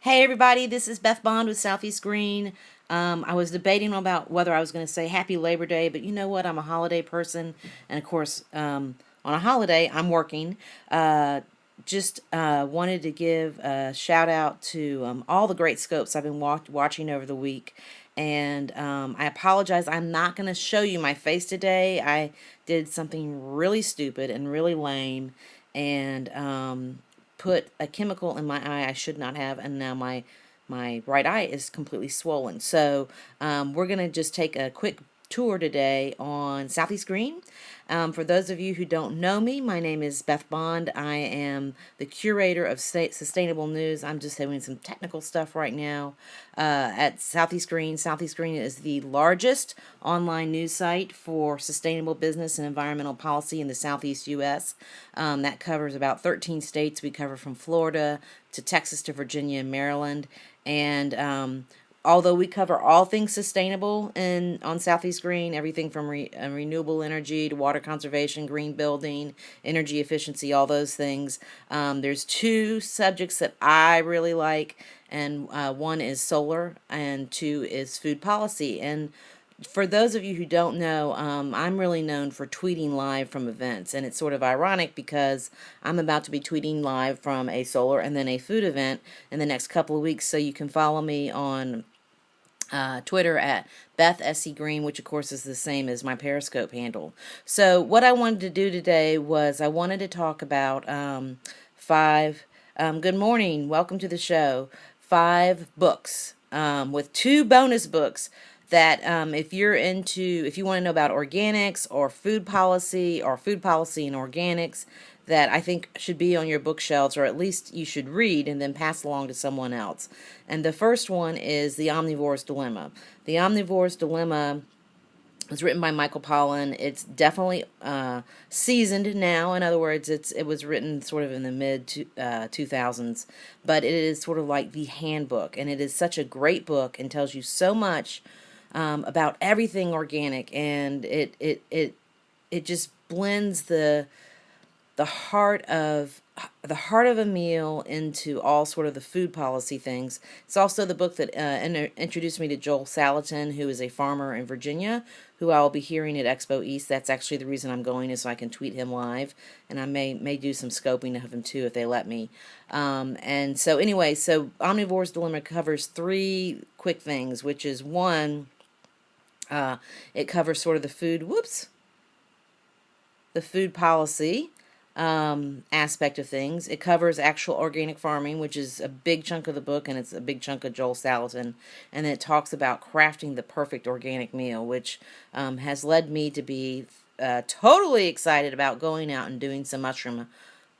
Hey everybody, this is Beth Bond with Southeast Green. I was debating about whether I was going to say Happy Labor Day, but you know what? I'm a holiday person, and of course, on a holiday, I'm working. Just wanted to give a shout out to all the great scopes I've been watching over the week. And I apologize, I'm not going to show you my face today. I did something really stupid and really lame, and put a chemical in my eye I should not have, and now my right eye is completely swollen. So we're gonna just take a quick tour today on Southeast Green. For those of you who don't know me, my name is Beth Bond. I am the curator of sustainable news. I'm just doing some technical stuff right now at Southeast Green. Southeast Green is the largest online news site for sustainable business and environmental policy in the Southeast U.S. That covers about 13 states. We cover from Florida to Texas to Virginia and Maryland. And although we cover all things sustainable on Southeast Green, everything from renewable energy to water conservation, green building, energy efficiency, all those things, there's two subjects that I really like, and one is solar, and two is food policy. And for those of you who don't know, I'm really known for tweeting live from events, and it's sort of ironic because I'm about to be tweeting live from a solar and then a food event in the next couple of weeks, so you can follow me on Twitter at Beth S.E. Green, which of course is the same as my Periscope handle. So what I wanted to do today was I wanted to talk about good morning, welcome to the show, 5 books with 2 bonus books that if you want to know about organics or food policy and organics, that I think should be on your bookshelves, or at least you should read and then pass along to someone else. And the first one is The Omnivores Dilemma. The Omnivores Dilemma was written by Michael Pollan. It's definitely seasoned now. In other words, it was written sort of in the mid 2000s, but it is sort of like the handbook, and it is such a great book and tells you so much about everything organic, and it just blends the heart of a meal into all sort of the food policy things. It's also the book that introduced me to Joel Salatin, who is a farmer in Virginia, who I will be hearing at Expo East. That's actually the reason I'm going, is so I can tweet him live, and I may do some scoping of him too if they let me. And so anyway, so Omnivore's Dilemma covers 3 quick things, which is one, it covers sort of the food policy aspect of things. It covers actual organic farming, which is a big chunk of the book, and it's a big chunk of Joel Salatin. And then it talks about crafting the perfect organic meal, which has led me to be totally excited about going out and doing some mushroom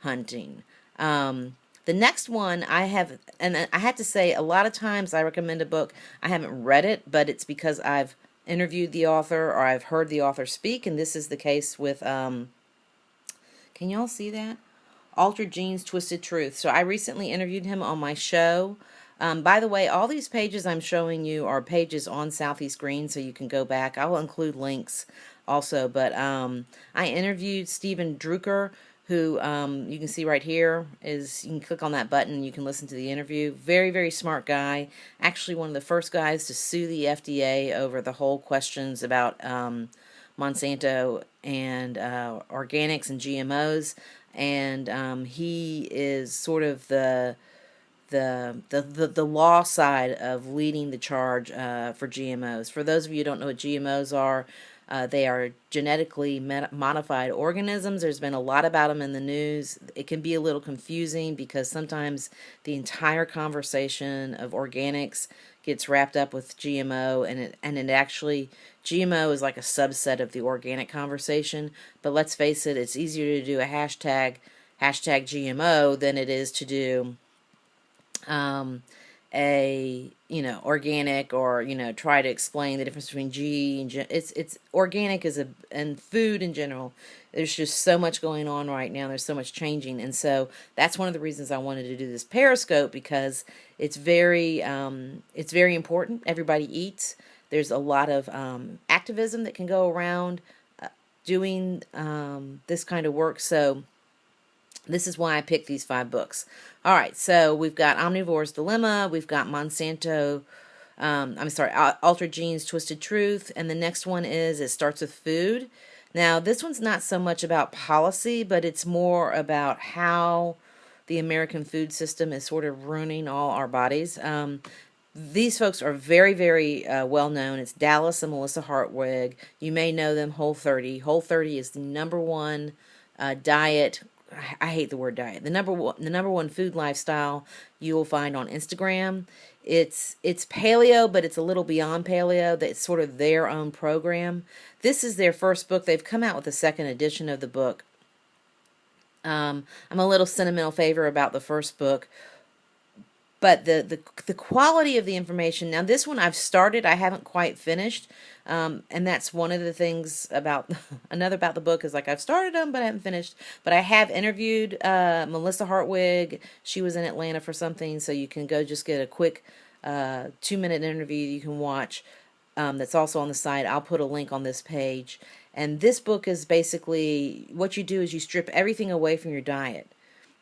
hunting. The next one I have to say, a lot of times I recommend a book, I haven't read it, but it's because I've interviewed the author or I've heard the author speak, and this is the case with can y'all see that? Altered Genes, Twisted Truth. So I recently interviewed him on my show. By the way, all these pages I'm showing you are pages on Southeast Green, so you can go back. I will include links also. But I interviewed Stephen Drucker, who you can see right here. You can click on that button and you can listen to the interview. Very, very smart guy. Actually one of the first guys to sue the FDA over the whole questions about Monsanto and organics and GMOs, and he is sort of the law side of leading the charge for GMOs. For those of you who don't know what GMOs are, they are genetically modified organisms. There's been a lot about them in the news. It can be a little confusing because sometimes the entire conversation of organics gets wrapped up with GMO, and it actually, GMO is like a subset of the organic conversation. But let's face it, it's easier to do a hashtag GMO than it is to do organic, or try to explain the difference between G and G. It's organic and food in general. There's just so much going on right now. There's so much changing, and so that's one of the reasons I wanted to do this Periscope, because it's very important. Everybody eats. There's a lot of activism that can go around doing this kind of work. So This is why I picked these 5 books. All right, so we've got Omnivore's Dilemma, we've got Monsanto, Altered Genes, Twisted Truth, and the next one is It Starts with Food. Now, this one's not so much about policy, but it's more about how the American food system is sort of ruining all our bodies. These folks are very, very well known. It's Dallas and Melissa Hartwig. You may know them, Whole30. Whole30 is the number one diet. I hate the word diet. The number one food lifestyle you will find on Instagram. It's paleo, but it's a little beyond paleo. That's sort of their own program. This is their first book. They've come out with a second edition of the book. I'm a little sentimental favor about the first book, but the quality of the information. Now, this one I've started. I haven't quite finished. And that's one of the things about about the book is like I've started them, but I haven't finished. But I have interviewed Melissa Hartwig. She was in Atlanta for something, so you can go just get a quick 2-minute interview you can watch. That's also on the site. I'll put a link on this page. And this book is basically what you do is you strip everything away from your diet.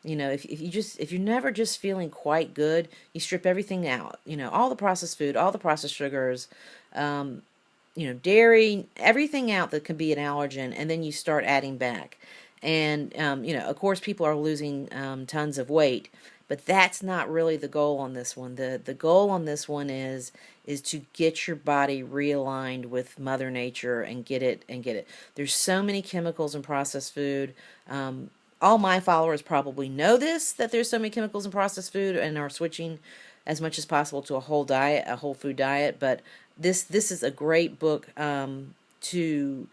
You know, if you're never just feeling quite good, you strip everything out. You know, all the processed food, all the processed sugars, dairy, everything out that can be an allergen, and then you start adding back. And, of course, people are losing tons of weight, but that's not really the goal on this one. The goal on this one is to get your body realigned with Mother Nature and get it. There's so many chemicals in processed food. All my followers probably know this, that there's so many chemicals in processed food and are switching as much as possible to a whole food diet. But this is a great book to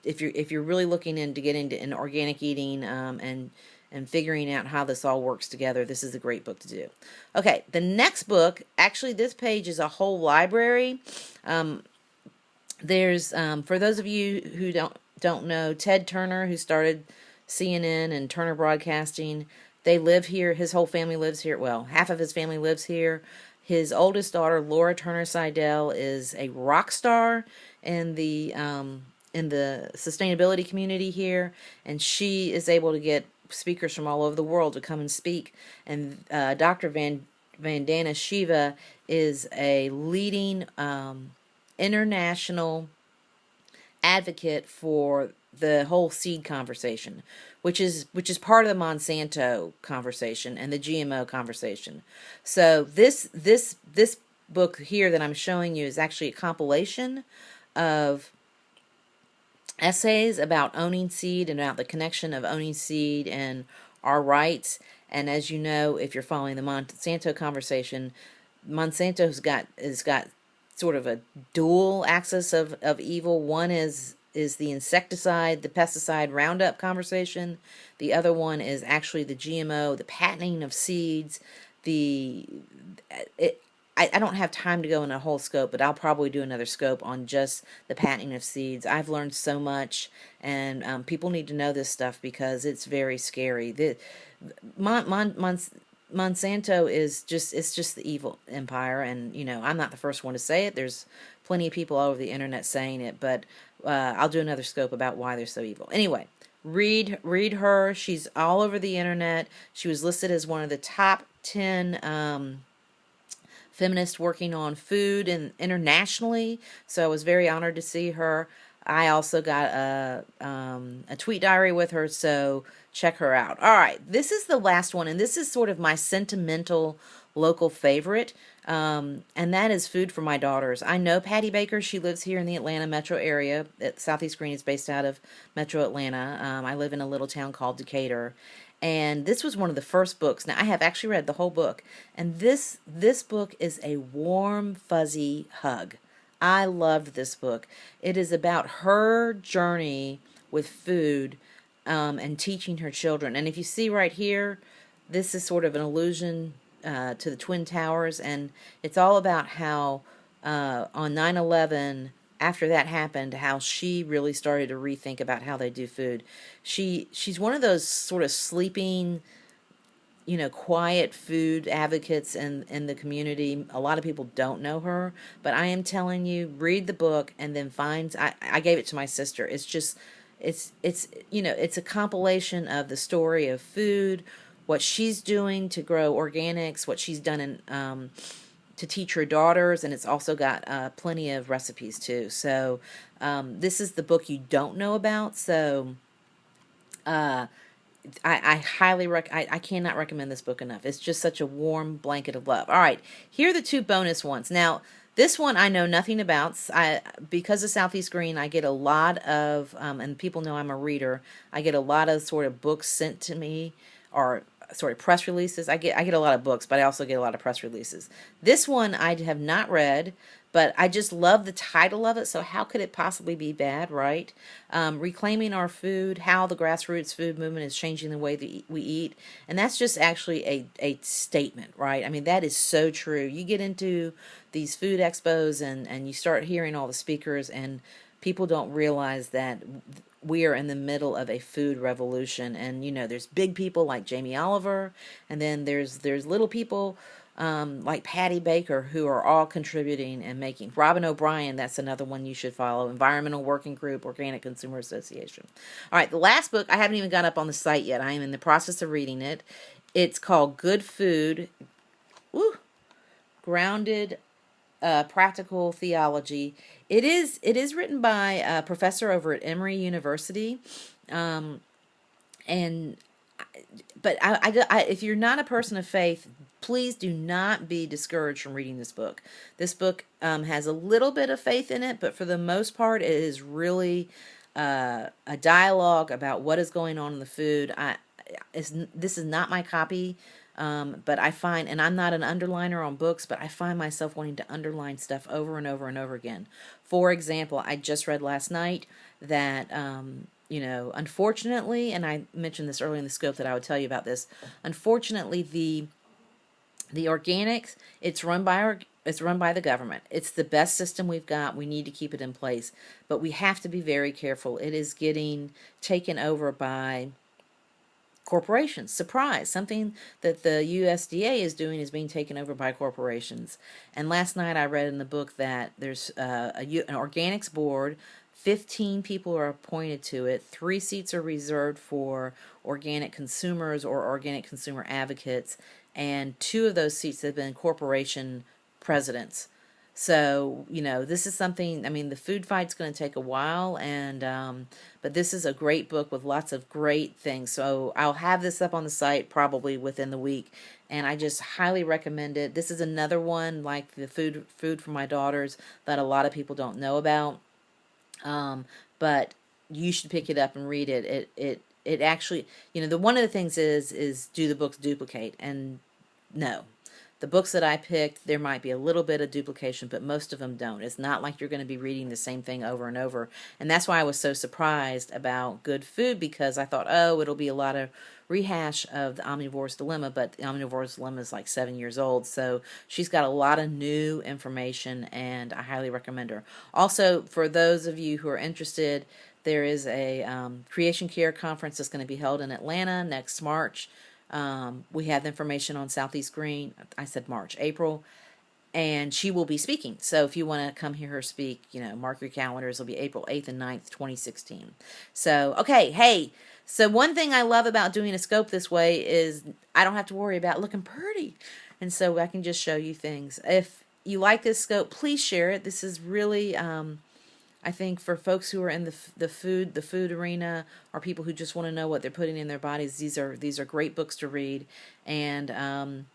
if you're really looking to get into organic eating and figuring out how this all works together. This is a great book to do. Okay, the next book, actually this page is a whole library. There's for those of you who don't know, Ted Turner, who started CNN and Turner Broadcasting, they live here. His whole family lives here. Well, half of his family lives here. His oldest daughter, Laura Turner Seidel, is a rock star in the sustainability community here, and she is able to get speakers from all over the world to come and speak. And Dr. Vandana Shiva is a leading international advocate for the whole seed conversation, which is part of the Monsanto conversation and the GMO conversation. So this book here that I'm showing you is actually a compilation of essays about owning seed and about the connection of owning seed and our rights. And as you know, if you're following the Monsanto conversation, Monsanto has got sort of a dual axis of evil. One is the insecticide, the pesticide Roundup conversation. The other one is actually the GMO, the patenting of seeds. I don't have time to go in a whole scope, but I'll probably do another scope on just the patenting of seeds. I've learned so much, and people need to know this stuff because it's very scary. Monsanto is just the evil empire, and I'm not the first one to say it. There's plenty of people all over the internet saying it, but I'll do another scope about why they're so evil. Anyway, read her. She's all over the internet. She was listed as one of the top 10 feminists working on food and internationally, so I was very honored to see her. I also got a tweet diary with her, so check her out. All right, this is the last one, and this is sort of my sentimental local favorite, and that is Food for My Daughters. I know Patty Baker. She lives here in the Atlanta metro area. Southeast Green is based out of metro Atlanta. I live in a little town called Decatur. And this was one of the first books. Now, I have actually read the whole book. And this book is a warm, fuzzy hug. I loved this book. It is about her journey with food and teaching her children. And if you see right here, this is sort of an allusion to the Twin Towers. And it's all about how on 9/11, after that happened, how she really started to rethink about how they do food. She's one of those sort of sleeping, quiet food advocates in the community. A lot of people don't know her, but I am telling you, read the book and then I gave it to my sister. it's it's a compilation of the story of food, what she's doing to grow organics, what she's done in to teach her daughters, and it's also got plenty of recipes too. So this is the book you don't know about. So I highly I cannot recommend this book enough. It's just such a warm blanket of love. All right, here are the two bonus ones. Now, this one I know nothing about. Because of Southeast Green, I get a lot of, and people know I'm a reader. I get a lot of sort of books sent to me, or sort of press releases. I get a lot of books, but I also get a lot of press releases. This one I have not read, but I just love the title of it, so how could it possibly be bad, right? Reclaiming Our Food, How the Grassroots Food Movement is Changing the Way that we Eat. And that's just actually a statement, right? I mean, that is so true. You get into these food expos and you start hearing all the speakers, and people don't realize that we are in the middle of a food revolution. And, there's big people like Jamie Oliver, and then there's little people like Patty Baker, who are all contributing and making. Robyn O'Brien, that's another one you should follow. Environmental Working Group, Organic Consumer Association. All right, the last book, I haven't even got up on the site yet. I am in the process of reading it. It's called Good Food, Grounded Practical Theology. It is written by a professor over at Emory University, but if you're not a person of faith, please do not be discouraged from reading this book. This book has a little bit of faith in it, but for the most part, it is really a dialogue about what is going on in the food. This is not my copy, but I find, and I'm not an underliner on books, but I find myself wanting to underline stuff over and over and over again. For example, I just read last night that unfortunately, and I mentioned this early in the scope that I would tell you about this. Unfortunately, the organics, it's run by the government. It's the best system we've got. We need to keep it in place, but we have to be very careful. It is getting taken over by corporations. Surprise! Something that the USDA is doing is being taken over by corporations. And last night I read in the book that there's an organics board. 15 people are appointed to it. 3 seats are reserved for organic consumers or organic consumer advocates, and 2 of those seats have been corporation presidents. So, this is something, I mean, the food fight's going to take a while, and but this is a great book with lots of great things. So I'll have this up on the site probably within the week, and I just highly recommend it. This is another one like the food for my daughters that a lot of people don't know about. But you should pick it up and read it. It actually, one of the things is do the books duplicate? And no. The books that I picked, there might be a little bit of duplication, but most of them don't. It's not like you're going to be reading the same thing over and over. And that's why I was so surprised about Good Food, because I thought, it'll be a lot of rehash of the Omnivores Dilemma, but the Omnivores Dilemma is like 7 years old, so she's got a lot of new information, and I highly recommend her. Also, for those of you who are interested, there is a Creation Care Conference that's going to be held in Atlanta next March. We have information on Southeast Green. I said April, and she will be speaking. So if you want to come hear her speak, mark your calendars. It'll be April 8th and 9th, 2016. So, okay, hey. So one thing I love about doing a scope this way is I don't have to worry about looking pretty. And so I can just show you things. If you like this scope, please share it. This is really, I think, for folks who are in the food arena, or people who just want to know what they're putting in their bodies. These are great books to read, and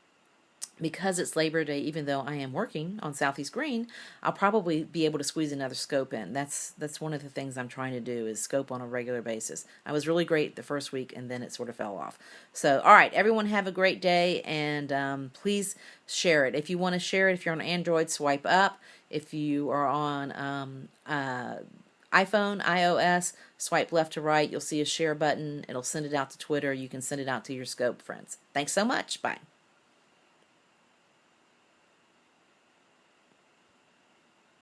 because it's Labor Day, even though I am working on Southeast Green, I'll probably be able to squeeze another scope in. That's one of the things I'm trying to do, is scope on a regular basis. I was really great the first week, and then it sort of fell off. So, all right, everyone have a great day, and please share it. If you want to share it, if you're on Android, swipe up. If you are on iPhone, iOS, swipe left to right. You'll see a share button. It'll send it out to Twitter. You can send it out to your scope friends. Thanks so much. Bye.